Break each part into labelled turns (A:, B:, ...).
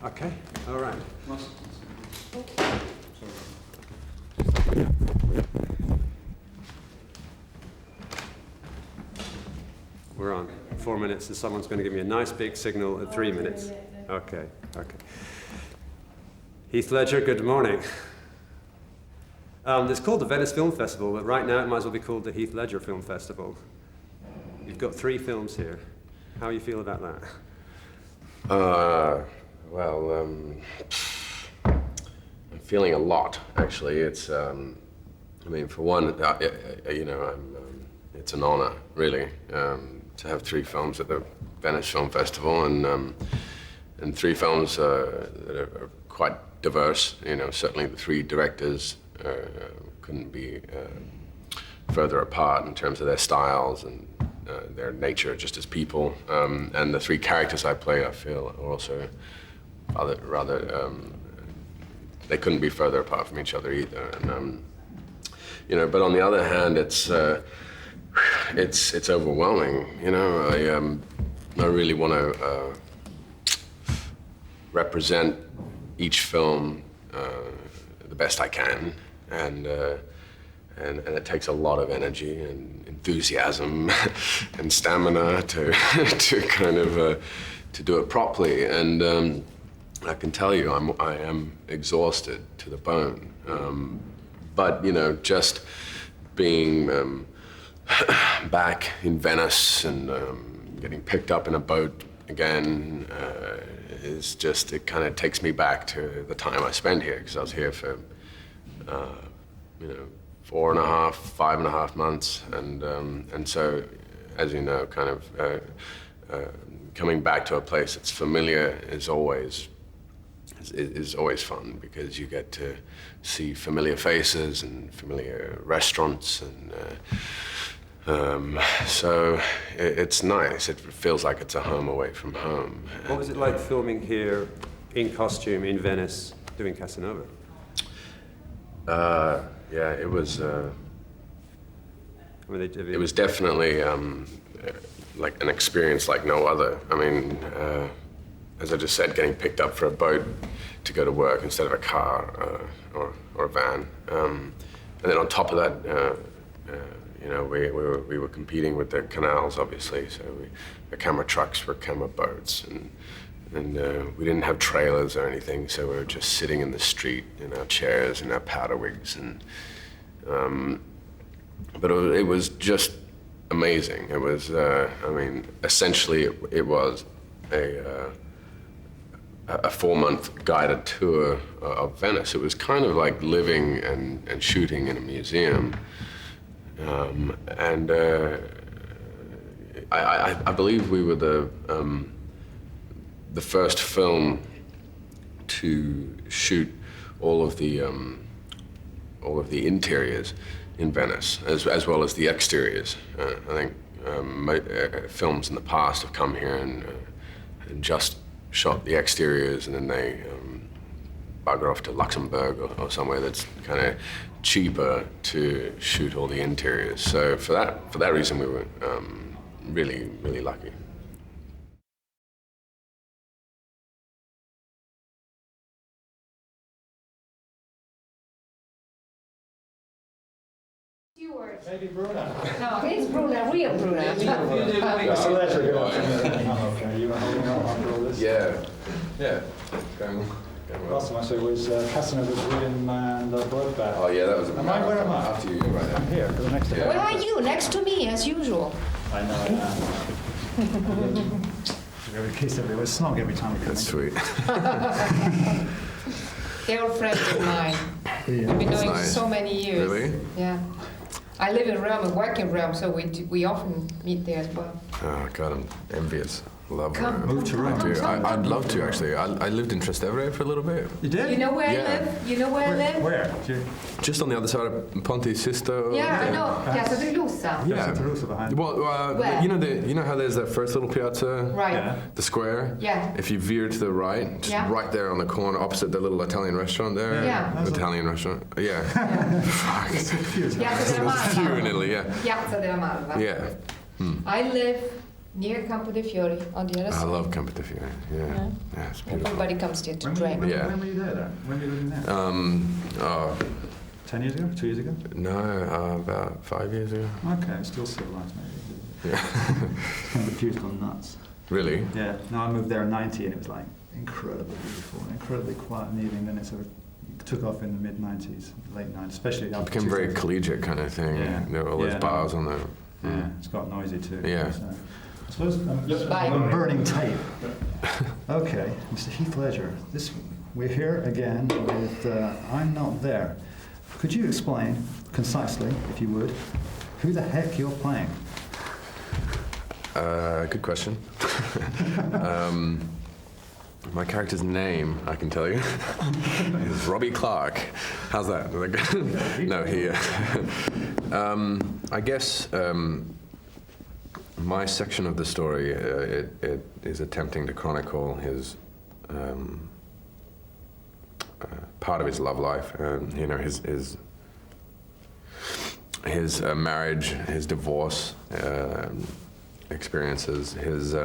A: Okay, all right. We're on 4 minutes, and someone's going to give me a nice big signal at 3 minutes. Okay, okay. Heath Ledger, good morning. It's called the Venice Film Festival, but right now it might as well be called the Heath Ledger Film Festival. You've got 3 films here. How do you feel about that?
B: I'm feeling a lot, actually. It's, I mean, for one, it's an honor, really, to have 3 films at the Venice Film Festival, and 3 films that are quite diverse. You know, certainly the 3 directors couldn't be further apart in terms of their styles and their nature just as people. And the 3 characters I play, I feel, are also rather they couldn't be further apart from each other either. And, you know, but on the other hand, it's overwhelming. You know, I really want to represent each film the best I can, and it takes a lot of energy and enthusiasm and stamina to kind of to do it properly. And I can tell you, I am exhausted to the bone. But you know, just being back in Venice and getting picked up in a boat again is just, it kind of takes me back to the time I spent here, because I was here for you know, 4.5, 5.5 months, and so, as you know, kind of coming back to a place that's familiar is always fun, because you get to see familiar faces and familiar restaurants, and so it's nice. It feels like it's a home away from home.
A: What was it like filming here in costume in Venice doing Casanova?
B: Yeah, it was.
A: It
B: was definitely like an experience like no other. I mean, as I just said, getting picked up for a boat to go to work instead of a car or a van, and then on top of that, you know, we were competing with the canals, obviously. So the camera trucks were camera boats, and we didn't have trailers or anything, so we were just sitting in the street in our chairs in our powder wigs, and but it was just amazing. It was, I mean, essentially it was a 4-month guided tour of Venice. It was kind of like living and shooting in a museum, and I believe we were the first film to shoot all of the interiors in Venice, as well as the exteriors. I think films in the past have come here and just shot the exteriors, and then they bugger off to Luxembourg or somewhere that's kind of cheaper to shoot all the interiors. So for that reason, we were really, really lucky.
C: Maybe Bruna.
D: No, it's Bruna, real Bruna.
C: Okay, you were holding on after all this?
B: Yeah. Going well.
C: Last time I saw it was Casanova's William and the Brokeback.
B: Oh yeah, that was a
C: Where am I?
B: After you, right there.
C: I'm here, for the next day.
D: Where are you? Next to me, as usual.
C: I know. We kiss everywhere. It's snog every time we come
B: That's
C: in.
B: sweet.
D: They're all friends of mine.
C: Yeah.
D: We've been knowing
B: nice.
D: so many years.
B: Really?
D: Yeah. I live in Rome and work in Rome, so we often meet there as well.
B: Oh God, I'm envious. Love
D: Come.
B: Rome.
C: Move to Rome.
B: I'd love to, actually. I lived in Trastevere for a little bit.
C: You did?
D: You know where
B: Yeah.
D: I live? You know where I live?
C: Where?
B: Just on the other side of Ponte Sisto.
D: Yeah, I know. Piazza di Lusa.
C: Yeah. Santa behind.
B: Well,
D: Where?
B: you know how there's that first little piazza,
D: Right.
C: Yeah.
B: the square.
D: Yeah.
B: If you veer to the right, just
D: Yeah.
B: right there on the corner, opposite the little Italian restaurant there.
D: Yeah.
B: The Italian restaurant. Yeah. Fuck.
D: Piazza della
B: There's a few in
D: Malva.
B: Italy. Yeah.
D: Piazza della Malva.
B: Yeah.
D: I live Near Campo de Fiore, on the other
B: I
D: side.
B: love Campo de Fiore. Yeah, yeah, it's beautiful.
D: Everybody comes there to
C: When
D: drink.
C: were you,
B: Yeah.
C: when were you there then? When were you living there?
B: Oh,
C: 10 years ago? 2 years ago?
B: no, about 5 years ago.
C: Okay, still civilized maybe.
B: Yeah.
C: The view's gone nuts.
B: Really?
C: Yeah, no, I moved there in 90 and it was like incredibly beautiful, incredibly quiet and evening. Then it sort of took off in the mid-90s, late 90s, especially
B: It
C: after
B: became very
C: 2000.
B: collegiate kind of thing.
C: Yeah.
B: There were all those
C: Yeah.
B: bars on there.
C: Yeah, it's got noisy too.
B: Yeah.
C: So, I suppose
D: Bye.
C: I'm burning tape. Okay, Mr. Heath Ledger, we're here again with I'm Not There. Could you explain concisely, if you would, who the heck you're playing?
B: Good question. My character's name, I can tell you, is Robbie Clark. How's that? No, he. I guess my section of the story it is attempting to chronicle his part of his love life, you know, his marriage, his divorce experiences, his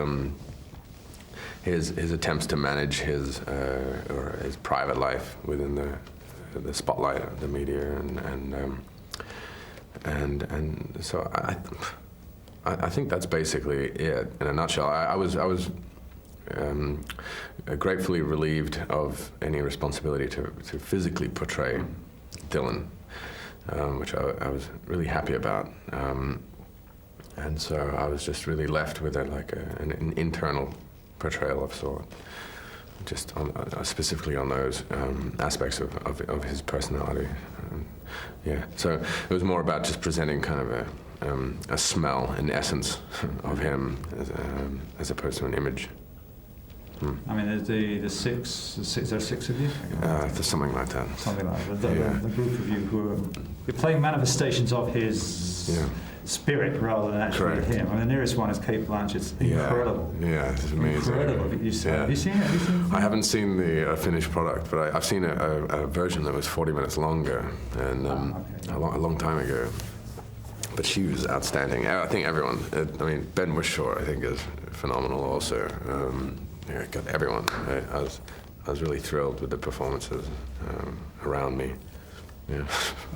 B: attempts to manage his private life within the spotlight of the media, and so I think that's basically it in a nutshell. I was gratefully relieved of any responsibility to physically portray Dylan, which I was really happy about. And so I was just really left with an internal portrayal of sort, just specifically on those aspects of his personality. Yeah, so it was more about just presenting kind of a smell, an essence of him as opposed to an image.
C: I mean, there's the six, there are 6 of you?
B: There's something like that.
C: Something like that.
B: Yeah.
C: The group of you who are, you're playing manifestations of his spirit rather than actually
B: Correct.
C: him. I mean, the nearest one is Kate Blanchett's incredible.
B: Yeah, it's amazing.
C: Incredible. Have you seen it? Have you seen it?
B: I haven't seen the finished product, but I've seen a version that was 40 minutes longer, and
C: okay.
B: a long time ago. But she was outstanding. I think everyone. I mean, Ben Whishaw, I think, is phenomenal also. Yeah, got everyone. I was really thrilled with the performances around me. Yeah.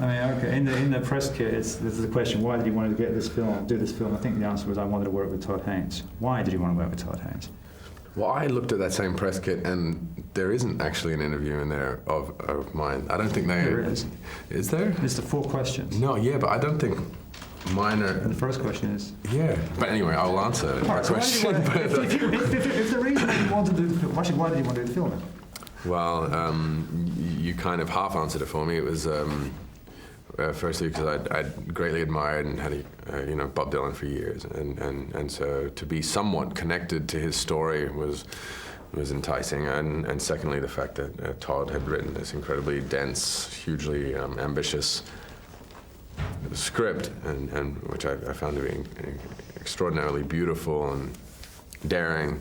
C: I mean, okay. In the press kit, this is the question: why did you want to do this film? I think the answer was I wanted to work with Todd Haynes. Why did you want to work with Todd Haynes?
B: Well, I looked at that same press kit, and there isn't actually an interview in there of mine. I don't think
C: There is.
B: Is there?
C: It's the 4 questions.
B: No, yeah, but I don't think mine are.
C: And the first question is.
B: Yeah, but anyway, I will answer that
C: Alright, so
B: question.
C: if the reason you wanted to do the film, actually, why did you want to do the film then?
B: Well, you kind of half answered it for me. It was firstly because I'd greatly admired and had Bob Dylan for years, and so to be somewhat connected to his story was enticing, and secondly the fact that Todd had written this incredibly dense, hugely ambitious script, and which I found to be extraordinarily beautiful and daring.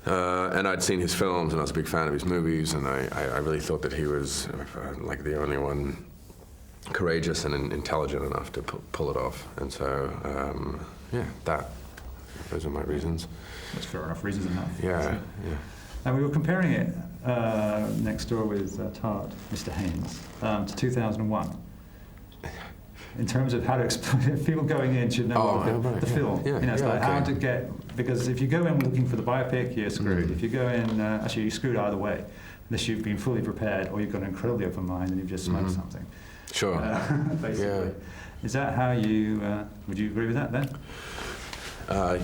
B: And I'd seen his films, and I was a big fan of his movies, and I really thought that he was like the only one courageous and intelligent enough to pull it off. And so, those are my reasons.
C: That's fair enough. Reasons enough.
B: Yeah.
C: And we were comparing it next door with Todd, Mr. Haynes, to 2001. In terms of how to explain, people going in should know the film.
B: Yeah,
C: it's like how to get, because if you go in looking for the biopic, you're screwed. If you go in, actually you're screwed either way, unless you've been fully prepared or you've got an incredibly open mind and you've just smoked something.
B: Sure.
C: Basically.
B: Yeah.
C: Is that how you, would you agree with that then?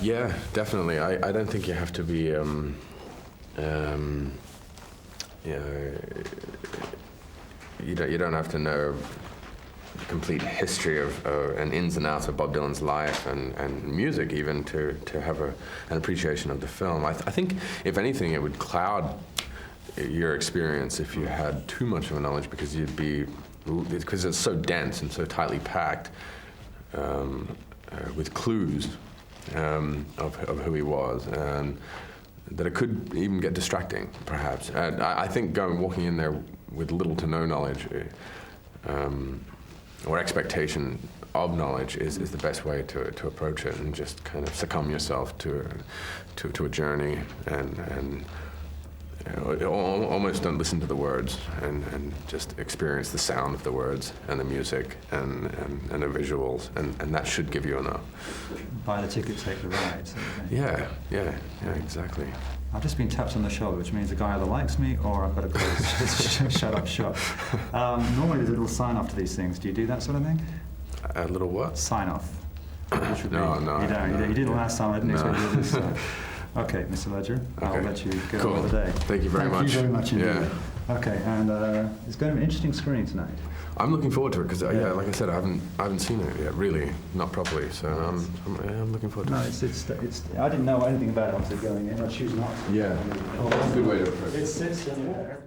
B: Yeah, definitely. I don't think you have to be, you don't have to know the complete history of and ins and outs of Bob Dylan's life and music even to have an appreciation of the film. I think, if anything, it would cloud your experience if you had too much of a knowledge, because because it's so dense and so tightly packed with clues of who he was, and that it could even get distracting, perhaps. And I think walking in there with little to no knowledge, or expectation of knowledge is the best way to approach it, and just kind of succumb yourself to a journey, and almost don't listen to the words, and just experience the sound of the words and the music and the visuals, and that should give you enough.
C: Buy the ticket, take the ride. Sort of thing.
B: Yeah, exactly.
C: I've just been tapped on the shoulder, which means the guy either likes me or I've got to close shut up shop. Normally there's a little sign off to these things. Do you do that sort of thing?
B: A little what?
C: Sign off. Which would
B: No,
C: be,
B: no.
C: You don't. You did it last time. I didn't expect you to do this. Okay, Mr. Ledger, I'll
B: Okay.
C: let you go
B: Cool.
C: on with the day.
B: Thank you very much.
C: Thank you very much indeed.
B: Yeah.
C: Okay, and it's going to be an interesting screening tonight.
B: I'm looking forward to it because,
C: Yeah.
B: like I said, I haven't seen it yet, really, not properly. So I'm looking forward to
C: No,
B: it.
C: it's. I didn't know anything about it until going in. I choose not to.
B: Yeah, it's a good way to approach it.
C: It's in there.